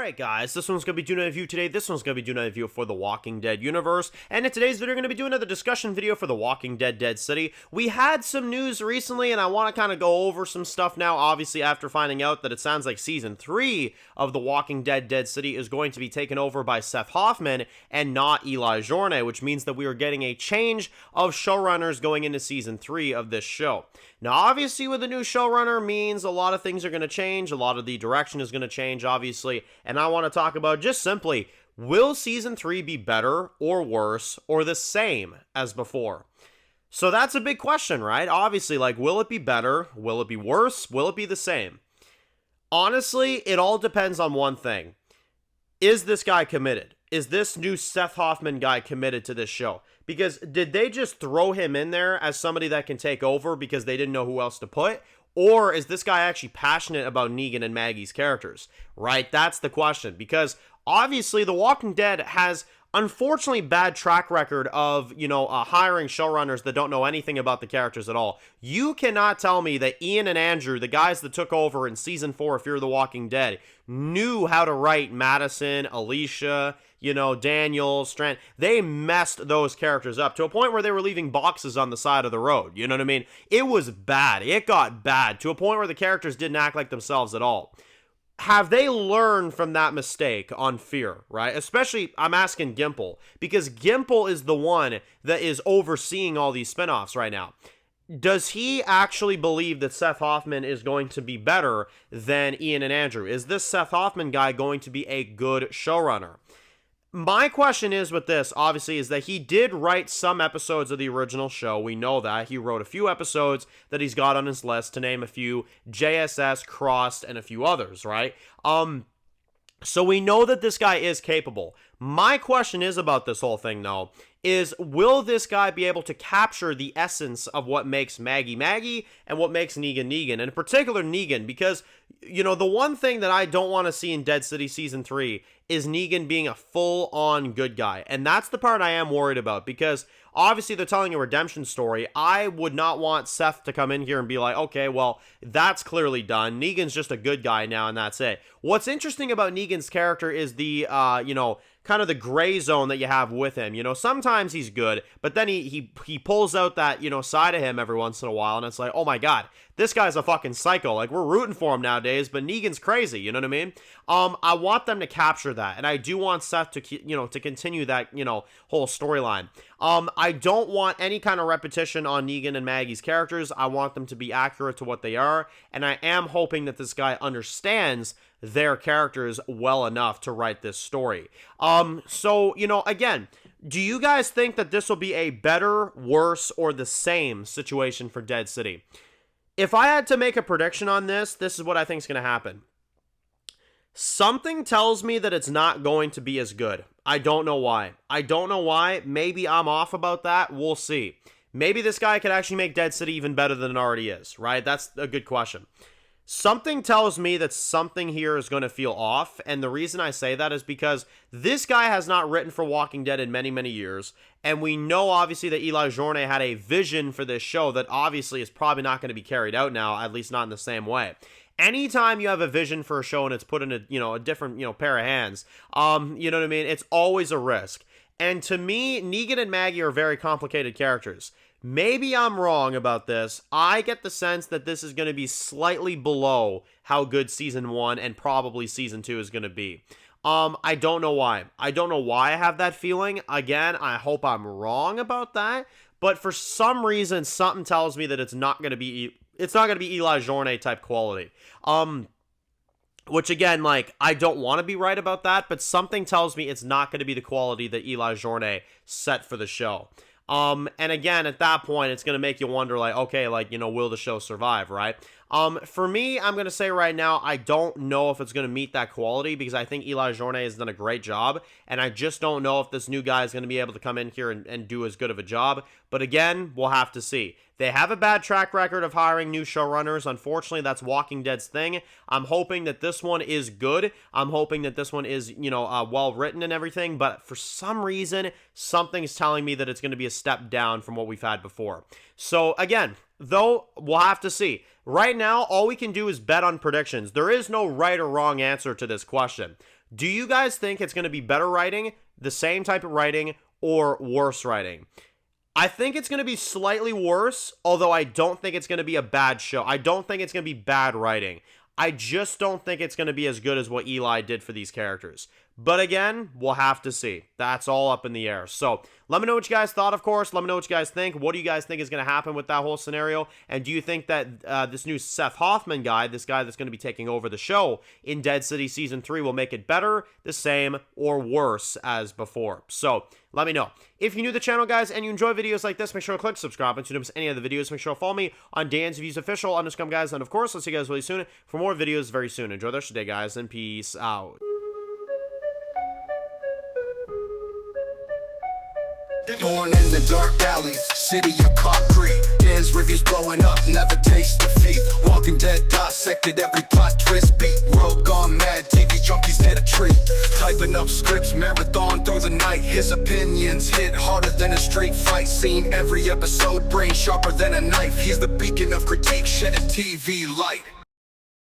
Alright guys, this one's going to be doing a review today. This one's going to be doing a review for the Walking Dead universe. And in today's video, we're going to be doing another discussion video for the Walking Dead Dead City. We had some news recently, and I want to kind of go over some stuff now, obviously after finding out that it sounds like Season 3 of the Walking Dead Dead City is going to be taken over by Seth Hoffman and not Eli Jorne, which means that we are getting a change of showrunners going into Season 3 of this show. Now, obviously, with a new showrunner means a lot of things are going to change, a lot of the direction is going to change, obviously, and I want to talk about just simply, will Season 3 be better or worse or the same as before? So that's a big question, right? Obviously, like, will it be better? Will it be worse? Will it be the same? Honestly, it all depends on one thing. Is this guy committed? Is this new Seth Hoffman guy committed to this show? Because did they just throw him in there as somebody that can take over because they didn't know who else to put? Or is this guy actually passionate about Negan and Maggie's characters? Right? That's the question. Because obviously The Walking Dead has unfortunately bad track record of, hiring showrunners that don't know anything about the characters at all. You cannot tell me that Ian and Andrew, the guys that took over in Season 4 of Fear the Walking Dead, knew how to write Madison, Alicia, Daniel, Strand. They messed those characters up to a point where they were leaving boxes on the side of the road. You know what I mean? It was bad. It got bad to a point where the characters didn't act like themselves at all. Have they learned from that mistake on Fear, right? Especially, I'm asking Gimple, because Gimple is the one that is overseeing all these spinoffs right now. Does he actually believe that Seth Hoffman is going to be better than Ian and Andrew? Is this Seth Hoffman guy going to be a good showrunner? My question is with this, obviously, is that he did write some episodes of the original show. We know that. He wrote a few episodes that he's got on his list, to name a few, JSS, Crossed, and a few others, right? So we know that this guy is capable. My question is about this whole thing, though, is will this guy be able to capture the essence of what makes Maggie Maggie and what makes Negan Negan, and in particular Negan, because, the one thing that I don't want to see in Dead City Season 3 is Negan being a full-on good guy, and that's the part I am worried about, because obviously they're telling a redemption story. I would not want Seth to come in here and be like, okay, well, that's clearly done. Negan's just a good guy now, and that's it. What's interesting about Negan's character is the, kind of the gray zone that you have with him. Sometimes he's good, but then he pulls out that, side of him every once in a while, and it's like, oh my god, this guy's a fucking psycho. Like, we're rooting for him nowadays, but Negan's crazy, you know what I mean? I want them to capture that, and I do want Seth to, to continue that, whole storyline. I don't want any kind of repetition on Negan and Maggie's characters. I want them to be accurate to what they are, and I am hoping that this guy understands their characters well enough to write this story. So, again, do you guys think that this will be a better, worse, or the same situation for Dead City? If I had to make a prediction on this is what I think is going to happen. Something tells me that it's not going to be as good. I don't know why. Maybe I'm off about that. We'll see. Maybe this guy could actually make Dead City even better than it already is, right? That's a good question. Something tells me that something here is going to feel off, and the reason I say that is because this guy has not written for Walking Dead in many, many years, and we know obviously that Eli Jorne had a vision for this show that obviously is probably not going to be carried out now, at least not in the same way. Anytime you have a vision for a show and it's put in a different, pair of hands, you know what I mean? It's always a risk. And to me, Negan and Maggie are very complicated characters. Maybe I'm wrong about this. I get the sense that this is going to be slightly below how good Season 1 and probably Season 2 is going to be. I don't know why. I have that feeling. Again, I hope I'm wrong about that. But for some reason, something tells me that it's not going to be Eli Jorne type quality. Which again, I don't want to be right about that, but something tells me it's not going to be the quality that Eli Jorne set for the show. And again, at that point, it's going to make you wonder, okay, will the show survive, right? For me, I'm going to say right now, I don't know if it's going to meet that quality because I think Eli Jorne has done a great job, and I just don't know if this new guy is going to be able to come in here and do as good of a job. But again, we'll have to see. They have a bad track record of hiring new showrunners. Unfortunately, that's Walking Dead's thing. I'm hoping that this one is good. I'm hoping that this one is, well written and everything. But for some reason, something's telling me that it's going to be a step down from what we've had before. So again, though, we'll have to see. Right now, all we can do is bet on predictions. There is no right or wrong answer to this question. Do you guys think it's going to be better writing, the same type of writing, or worse writing? I think it's going to be slightly worse, although I don't think it's going to be a bad show. I don't think it's going to be bad writing. I just don't think it's going to be as good as what Eli did for these characters. But again, we'll have to see. That's all up in the air. So let me know what you guys thought, of course. Let me know what you guys think. What do you guys think is going to happen with that whole scenario? And do you think that this new Seth Hoffman guy, this guy that's going to be taking over the show in Dead City Season 3, will make it better, the same, or worse as before? So let me know. If you're new to the channel, guys, and you enjoy videos like this, make sure to click subscribe. And to miss any of the videos, make sure to follow me on Dan's Views Official on Scum, guys. And of course, I'll see you guys really soon for more videos very soon. Enjoy the rest of the day, guys, and peace out. Born in the dark alleys, city of concrete. Dan's reviews blowing up, never taste defeat. Walking Dead dissected every plot twist beat. World gone mad, TV junkies hit a treat. Typing up scripts, marathon through the night. His opinions hit harder than a street fight scene. Every episode, brain sharper than a knife. He's the beacon of critique, shedding TV light.